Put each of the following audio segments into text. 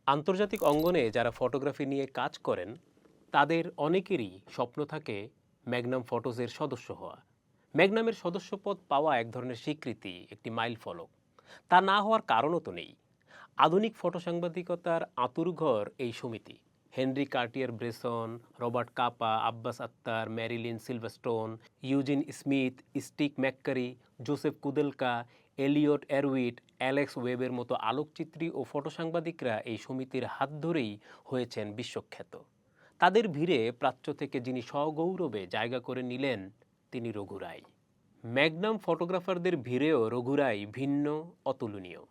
আন্তর্জাতিক অঙ্গনে যারা ফটোগ্রাফি নিয়ে কাজ করেন তাদের অনেকেরই স্বপ্ন থাকে ম্যাগনাম ফটোজের সদস্য হওয়া। ম্যাগনামের সদস্যপদ পাওয়া এক ধরনের স্বীকৃতি, একটি মাইল ফলক। তা না হওয়ার কারণও তো নেই। আধুনিক ফটো সাংবাদিকতার আঁতুড়ঘর এই সমিতি। Henry Cartier Bresson, Robert Capa, Abbas Attar, Marilyn Silverstone, Eugene Smith, Steve McCurry, Josef Koudelka, Elliott Erwitt, Alex ওয়েবের মতো আলোকচিত্রী ও ফটো সাংবাদিকরা এই সমিতির হাত ধরেই হয়েছেন বিশ্বখ্যাত। তাদের ভিড়ে প্রাচ্য থেকে যিনি সগৌরবে জায়গা করে নিলেন তিনি রঘু রায়। ম্যাগনাম ফটোগ্রাফারদের ভিড়েও রঘু রায় ভিন্ন, অতুলনীয়।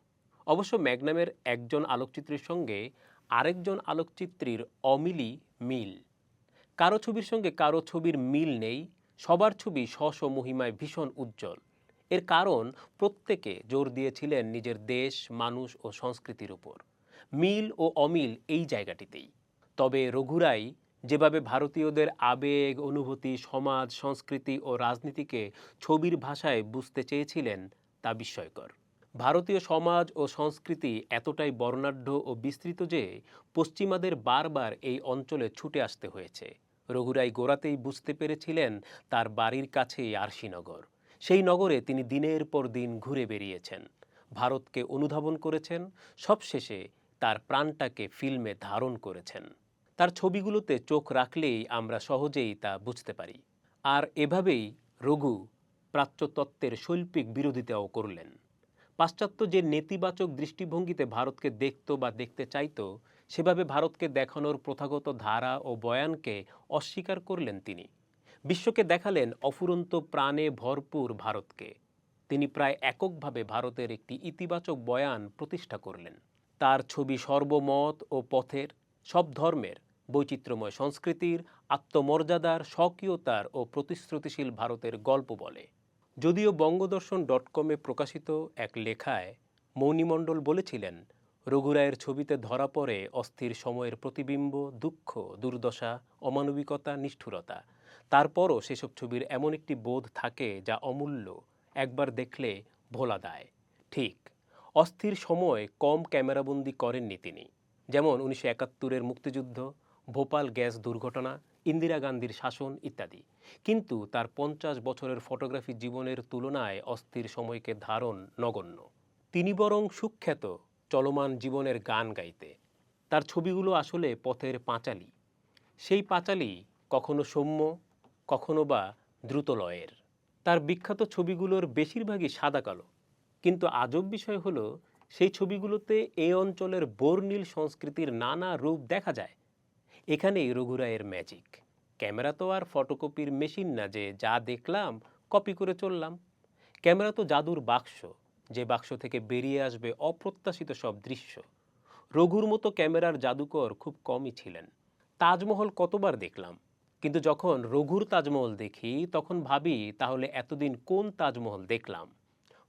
অবশ্য ম্যাগনামের একজন আলোকচিত্রীর সঙ্গে আরেকজন আলোকচিত্রীর অমিলই মিল। কারো ছবির সঙ্গে কারো ছবির মিল নেই, সবার ছবি স্ব স্ব মহিমায় ভীষণ উজ্জ্বল। এর কারণ প্রত্যেকে জোর দিয়েছিলেন নিজের দেশ, মানুষ ও সংস্কৃতির উপর। মিল ও অমিল এই জায়গাটিতেই। তবে রঘু রায় যেভাবে ভারতীয়দের আবেগ, অনুভূতি, সমাজ, সংস্কৃতি ও রাজনীতিকে ছবির ভাষায় বুঝতে চেয়েছিলেন তা বিস্ময়কর। ভারতীয় সমাজ ও সংস্কৃতি এতটাই বর্ণাঢ্য ও বিস্তৃত যে পশ্চিমাদের বারবার এই অঞ্চলে ছুটে আসতে হয়েছে। রঘু রায় গোড়াতেই বুঝতে পেরেছিলেন তার বাড়ির কাছেই আরশিনগর। সেই নগরে তিনি দিনের পর দিন ঘুরে বেরিয়েছেন, ভারতকে অনুধাবন করেছেন, সবশেষে তার প্রাণটাকে ফিল্মে ধারণ করেছেন। তার ছবিগুলোতে চোখ রাখলেই আমরা সহজেই তা বুঝতে পারি। আর এভাবেই রঘু প্রাচ্যতত্ত্বের শৈল্পিক বিরোধিতাও করলেন। পাশ্চাত্য যে নেতিবাচক দৃষ্টিভঙ্গিতে ভারতকে দেখত বা দেখতে চাইত, সেভাবে ভারতকে দেখানোর প্রথাগত ধারা ও বয়ানকে অস্বীকার করলেন তিনি। বিশ্বকে দেখালেন অফুরন্ত প্রাণে ভরপুর ভারতকে। তিনি প্রায় এককভাবে ভারতের একটি ইতিবাচক বয়ান প্রতিষ্ঠা করলেন। তার ছবি সর্বমত ও পথের, সব ধর্মের, বৈচিত্র্যময় সংস্কৃতির, আত্মমর্যাদার, স্বকীয়তার ও প্রতিশ্রুতিশীল ভারতের গল্প বলে। যদিও বঙ্গদর্শন.কমে প্রকাশিত এক লেখায় মৌনী মণ্ডল বলেছিলেন, রঘু রায়ের ছবিতে ধরা পড়ে অস্থির সময়ের প্রতিবিম্ব, দুঃখ, দুর্দশা, অমানবিকতা, নিষ্ঠুরতা। তারপরও সেসব ছবির এমন একটি বোধ থাকে যা অমূল্য, একবার দেখলে ভোলা দায়। ঠিক, অস্থির সময় কম ক্যামেরাবন্দি করেননি তিনি। যেমন 1971-এর মুক্তিযুদ্ধ, ভোপাল গ্যাস দুর্ঘটনা, ইন্দিরা গান্ধীর শাসন ইত্যাদি। কিন্তু তার 50 বছরের ফটোগ্রাফি জীবনের তুলনায় অস্থির সময়কে ধারণ নগণ্য। তিনি বরং সুখ্যাত চলমান জীবনের গান গাইতে। তার ছবিগুলো আসলে পথের পাঁচালী। সেই পাঁচালী কখনো সৌম্য, কখনো বা দ্রুত লয়ের। তার বিখ্যাত ছবিগুলোর বেশিরভাগই সাদা কালো। কিন্তু আজব বিষয় হলো, সেই ছবিগুলোতে এই অঞ্চলের বর্ণিল সংস্কৃতির নানা রূপ দেখা যায়। এখানেই রঘু রায়ের ম্যাজিক। ক্যামেরা তো আর ফটোকপির মেশিন না যে যা দেখলাম কপি করে চললাম। ক্যামেরা তো জাদুর বাক্স, যে বাক্স থেকে বেরিয়ে আসবে অপ্রত্যাশিত সব দৃশ্য। রঘুর মতো ক্যামেরার জাদুকর খুব কমই ছিলেন। তাজমহল কতবার দেখলাম, কিন্তু যখন রঘুর তাজমহল দেখি তখন ভাবি, তাহলে এতদিন কোন তাজমহল দেখলাম।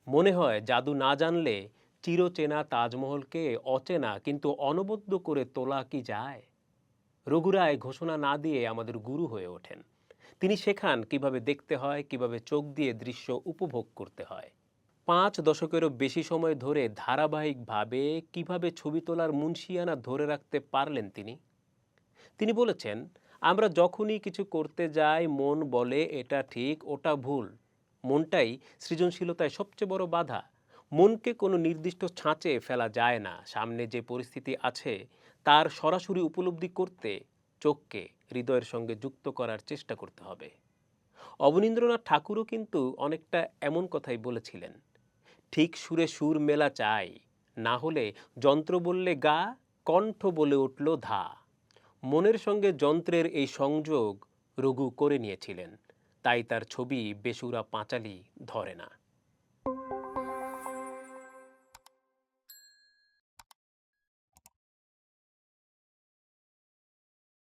মনে হয় জাদু না জানলে চিরচেনা তাজমহলকে অচেনা কিন্তু অনবদ্য করে তোলা কি যায়। রঘু রায় ঘোষণা না দিয়ে আমাদের গুরু হয়ে ওঠেন। তিনি শেখান কিভাবে দেখতে হয়, কিভাবে চোখ দিয়ে দৃশ্য উপভোগ করতে হয়। 5 দশকেরও বেশি সময় ধরে ধারাবাহিকভাবে কিভাবে ছবি তোলার মুনশিয়ানা ধরে রাখতে পারলেন তিনি। তিনি বলেছেন, আমরা যখনই কিছু করতে যাই মন বলে এটা ঠিক, ওটা ভুল। মনটাই সৃজনশীলতায় সবচেয়ে বড় বাধা। মনকে কোনো নির্দিষ্ট ছাঁচে ফেলা যায় না। সামনে যে পরিস্থিতি আছে তার সরাসরি উপলব্ধি করতে চোখকে হৃদয়ের সঙ্গে যুক্ত করার চেষ্টা করতে হবে। অবনীন্দ্রনাথ ঠাকুরও কিন্তু অনেকটা এমন কথাই বলেছিলেন। ঠিক সুরে সুর মেলা চাই, না হলে যন্ত্র বললে গা, কণ্ঠ বলে উঠল ধা। মনের সঙ্গে যন্ত্রের এই সংযোগ রঘু করে নিয়েছিলেন, তাই তার ছবি বেসুরা পাঁচালী ধরে না।